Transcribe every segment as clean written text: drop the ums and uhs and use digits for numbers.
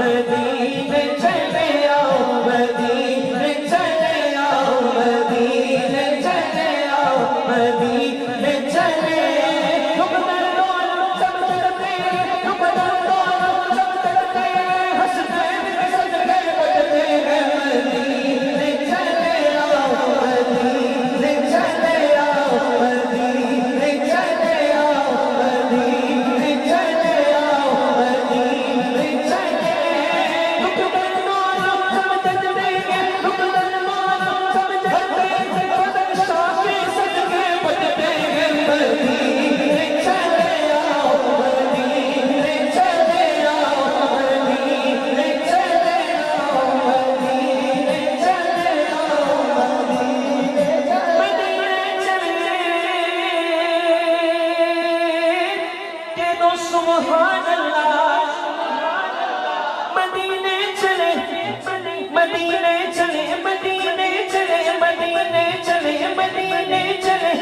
मदीने चले आओ, मदीने चले आओ, मदीने चले आओ, मदीने चले सुभान अल्लाह। मदीने चले, मदीने चले, मदीने चले, मदीने चले, मदीने चले,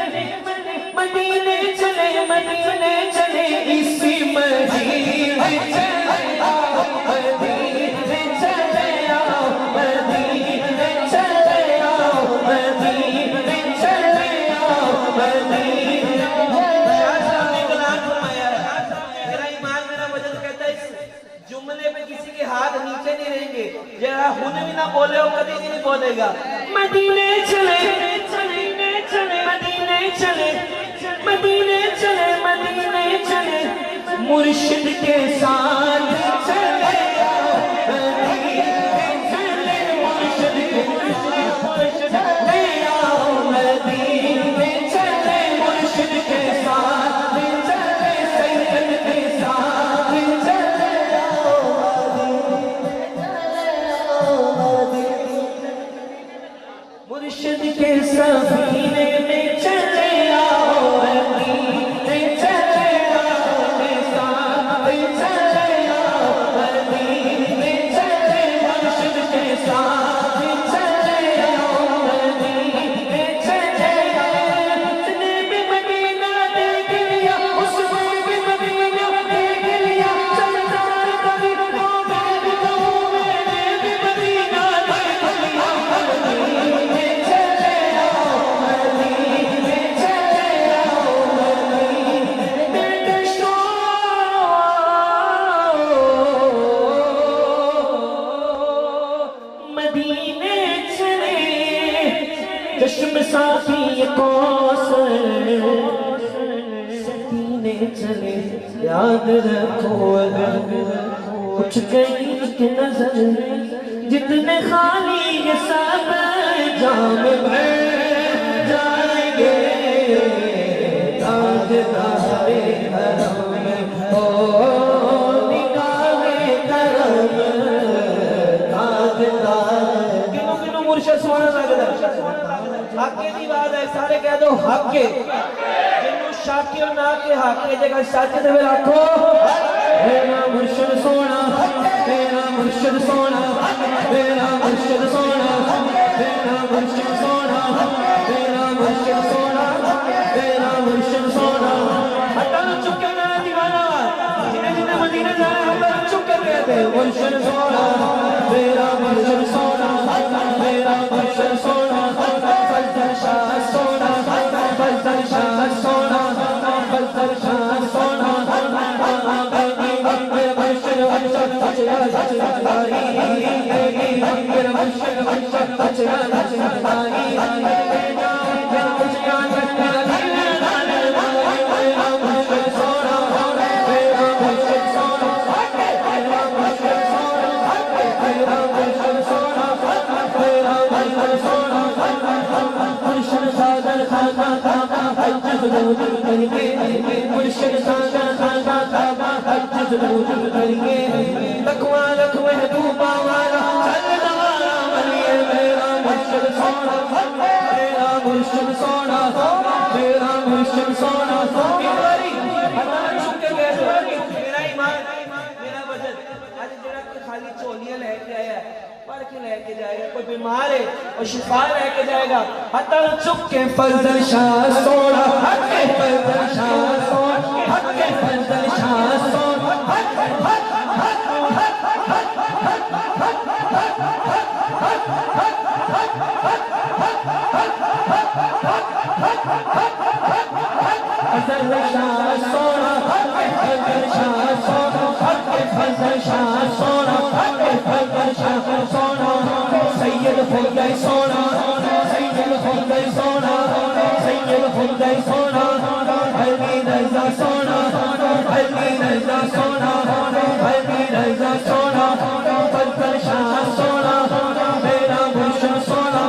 मदीने चले, मदीने चले, इसी मदीने चले आओ, मदीने चले आओ, मदीने चले आओ, मदीने चले आओ, मदीने जुमले में किसी के हाथ नीचे नहीं रहेंगे, जरा हुन भी ना बोले हो कभी नहीं बोलेगा। मदीने चले, मदीने चले, मदीने चले, मदीने चले, मदीने चले, मुर्शिद के साथ चले आओ, मदीने चले, मुर्शिद के साथ चले आओ, मदीने चले, मुर्शिद के साथ चले, सैयद के साथ चले, मुर्शिद के सफीने में चले आओ, मदीने चले आओ, के साथ चले आओ, मदीने चले, मुर्शिद के साथ चले आओ, मदीने चले आओ। उसने भी मदीना देख लिया, उसने भी मदीना देख लिया, सरदार कभी तो मैं भी कहूँ, मैंने भी मदीना देख लिया, मदीने चश्म साफी कौसर सकीने चले, याद रखो अगर कुछ गई की नजर, जितने खाली ये सब जाम भर जाएंगे, ताजदारे हरम ओ निगाहे करम, ताजदार किनो किनो मुर्शिद सोना लगदा हक़े दी बात है, सारे कह दो हक़े, जिन्हों शाकिर ना के हक़े जगह सच दे रखो, मेरा मुर्शिद सोना, मेरा मुर्शिद सोना, मेरा मुर्शिद सोना, मेरा मुर्शिद सोना, मेरा मुर्शिद सोना, मेरा मुर्शिद सोना। हटा चुप के ना दीवाना, जिन्हें जिन्हें मदीने जाना हटा चुप के कहते मुर्शिद सोना, मेरा मुर्शिद सोना, मेरा मुर्शिद सोना, फजल शाह सोना, फजल शाह सोना, फजल शाह सोना, मेरा मुर्शिद अच्छा लाई, मेरा मुर्शिद अच्छा लाई, मेरा मुर्शिद सोना, मेरा मुर्शिद सोना, मेरा मुर्शिद सोना, मेरा मुर्शिद सोना, मेरा मुर्शिद सोना, मुर्शिद सागर खाका खाका हज ज़रूर करेंगे, मुर्शिद सागर खाका खाका हज ज़रूर करेंगे, तकवा रख महबूबा वाला चलने वाला बनिए, मेरा मुर्शिद सोना, मेरा मुर्शिद सोना, मेरा मुर्शिद सोना। मेरा ईमान, मेरा वजन आज जरा खाली चोलियां लेके आया, पढ़ के लेके जाएगा, कोई बीमार है और शिफा लेके जाएगा, हटा चुप के फजल शाह सोना, हटे फजल शाह सोना, हटे फजल शाह सोना, फजल शाह सोना फजल शाह सोना फजल शाह सोना फजल शाह सोना सैयद हो गए सोना सैयद हो गए सोना सैयद हो गए सोना अली रज़ा सोना अली रज़ा सोना अली रज़ा सोना फजल शाह सोना मेरा मुर्शिद सोना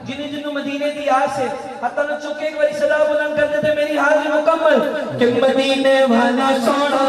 जिन्हें जिन्हों मदीने की आस है हतन चुके एक बारी सदा बुलंद करते थे मेरी हाजिर मुकम्मल कि मदीने वाला सोना